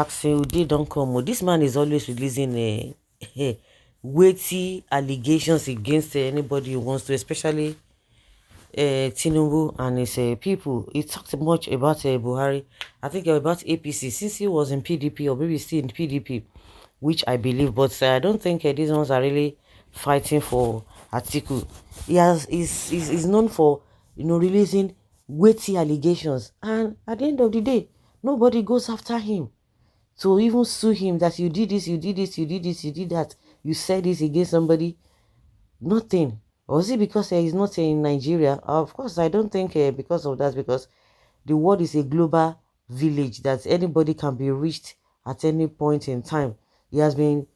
Jackson Ude don't come. This man is always releasing weighty allegations against anybody who wants to, especially Tinubu and his people. He talked much about Buhari. I think about APC since he was in PDP, or maybe still in PDP, which I believe. But I don't think these ones are really fighting for Atiku. He's known for releasing weighty allegations, and at the end of the day, nobody goes after him to even sue him that you did this, you did this, you did this, you did that, you said this against somebody. Nothing. Or is it because he's not in Nigeria? Of course, I don't think because of that, because the world is a global village that anybody can be reached at any point in time. He has been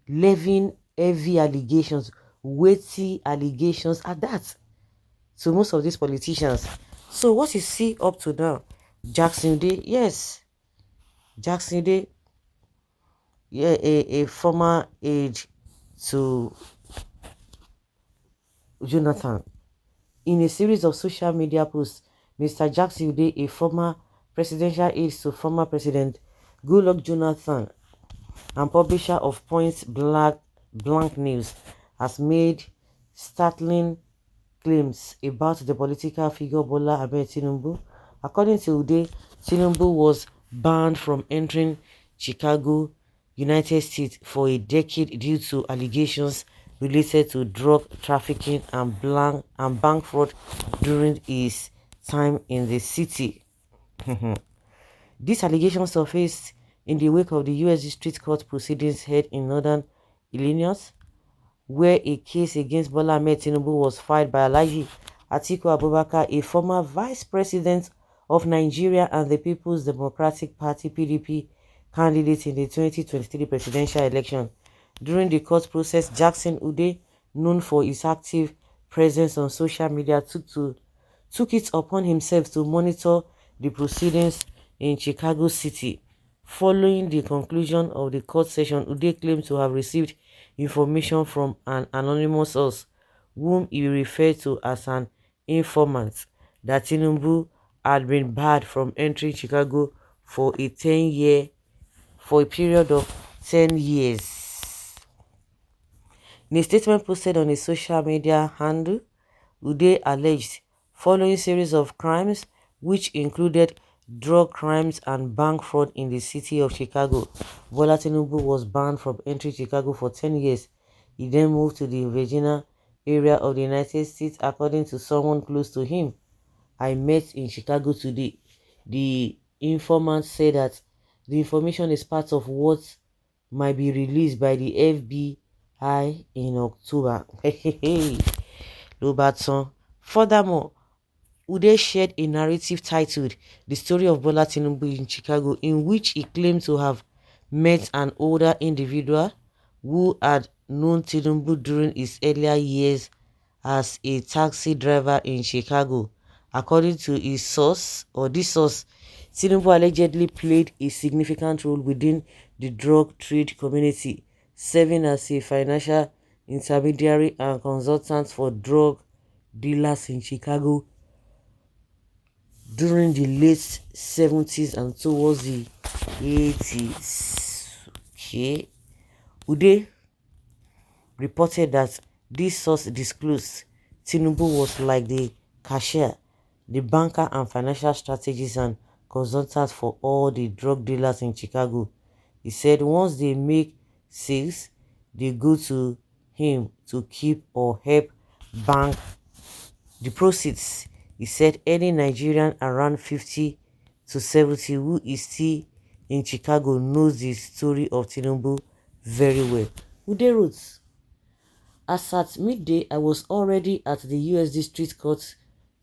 levying heavy allegations, weighty allegations at that, to most of these politicians. So what is he up to now? Jackson Day, yes. Jackson Day, yeah, a former aide to Jonathan. In a series of social media posts, Mr. Jackson Day, a former presidential aide to former President Goodluck Jonathan and publisher of Point Blank News, has made startling claims about the political figure Bola Ahmed Tinubu. According to Ude, Tinubu was banned from entering Chicago, United States for a decade due to allegations related to drug trafficking and bank fraud during his time in the city. These allegations surfaced in the wake of the U.S. District Court proceedings held in Northern Illinois, where a case against Bola Ahmed Tinubu was filed by Alhaji Atiku Abubakar, a former vice president of Nigeria and the People's Democratic Party (PDP) candidate in the 2023 presidential election. During the court process, Jackson Ude, known for his active presence on social media, took it upon himself to monitor the proceedings in Chicago City. Following the conclusion of the court session, Ude claimed to have received information from an anonymous source, whom he referred to as an informant, that Tinubu had been barred from entering Chicago for a period of 10 years. In a statement posted on his social media handle, Ude alleged, following a series of crimes which included drug crimes and bank fraud in the city of Chicago, Bola Tinubu was banned from entering Chicago for 10 years. He then moved to the Virginia area of the United States, according to someone close to him I met in Chicago today. The informant said that the information is part of what might be released by the FBI in October. Robertson. Furthermore, Ude shared a narrative titled The Story of Bola Tinubu in Chicago, in which he claimed to have met an older individual who had known Tinubu during his earlier years as a taxi driver in Chicago. According to his source, Tinubu allegedly played a significant role within the drug trade community, serving as a financial intermediary and consultant for drug dealers in Chicago during the late 70s and towards the 80s. Okay. Ude reported that this source disclosed Tinubu was like the cashier, the banker and financial strategist and consultant for all the drug dealers in Chicago. He said once they make sales, they go to him to keep or help bank the proceeds. He said any Nigerian around 50 to 70 who is still in Chicago knows the story of Tinubu very well. Ude wrote, as at midday, I was already at the U.S. District Court.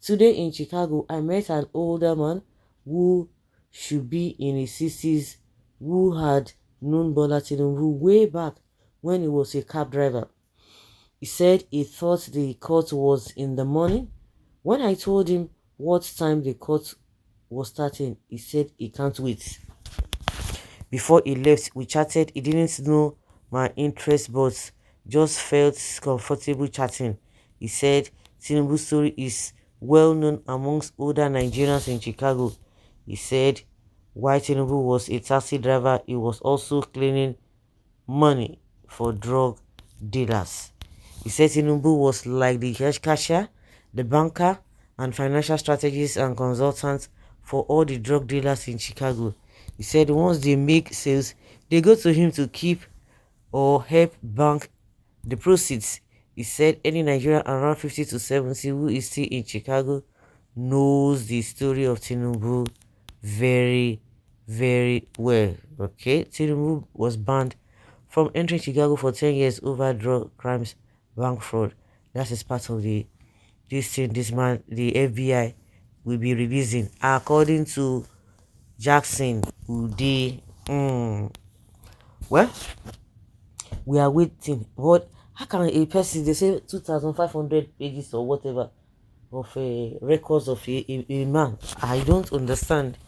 Today in Chicago, I met an older man who should be in his 60s who had known Bola Tinubu way back when he was a cab driver. He said he thought the court was in the morning. When I told him what time the court was starting, he said he can't wait. Before he left, we chatted. He didn't know my interest but just felt comfortable chatting. He said Tinubu's story is well known amongst older Nigerians in Chicago. He said While Tinubu was a taxi driver, he was also cleaning money for drug dealers. He said Tinubu was like the cash cashier, the banker, and financial strategist and consultant for all the drug dealers in Chicago. He said once they make sales, they go to him to keep or help bank the proceeds. He said any Nigerian around 50 to 70 who is still in Chicago knows the story of Tinubu very, very well. Okay, Tinubu was banned from entering Chicago for 10 years over drug crimes, bank fraud. That is part of the this thing this man, the FBI, will be releasing according to Jackson Ude. Well, we are waiting. What? How can a person, they say 2,500 pages or whatever of records of a man? I don't understand.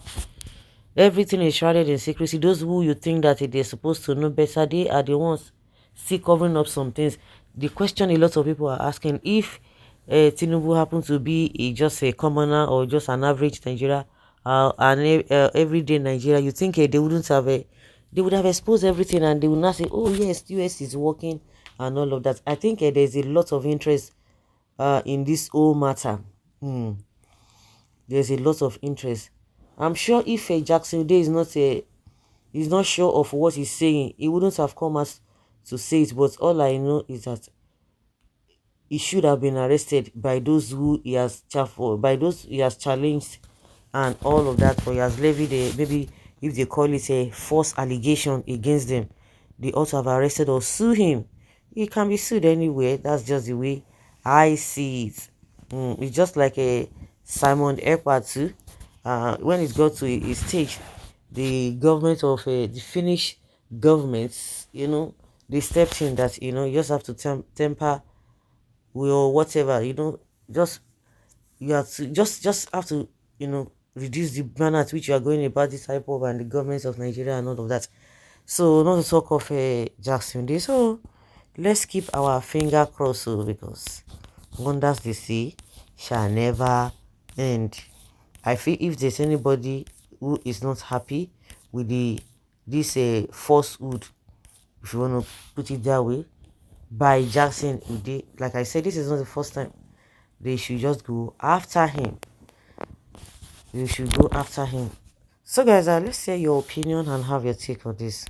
Everything is shrouded in secrecy. Those who you think that they're supposed to know better, they are the ones still covering up some things. The question a lot of people are asking, if Tinubu happened to be just a commoner or just an average Nigeria, everyday Nigeria, you think they wouldn't have they would have exposed everything and they would not say, oh yes, US is working and all of that. I think there's a lot of interest in this whole matter. There's a lot of interest. I'm sure if Jackson Day is not sure of what he's saying, he wouldn't have come out to say it. But all I know is that he should have been arrested by those who he has by those he has challenged and all of that, or he has levied a, maybe if they call it a false allegation against them, they ought to have arrested or sue him. He can be sued anywhere. That's just the way I see it. It's just like a Simon Ekpa too. When it got to a stage, the government of the Finnish government, they stepped in that you just have to temper or whatever, just you have to just have to reduce the manner at which you are going about this type of and the governments of Nigeria and all of that. So not to talk of Jackson Day. So let's keep our finger crossed because wonders they see shall never end. I feel if there's anybody who is not happy with this falsehood, if you want to put it that way, by Jackson Ude, like I said, this is not the first time. They should just go after him. You should go after him. So guys, let's hear your opinion and have your take on this.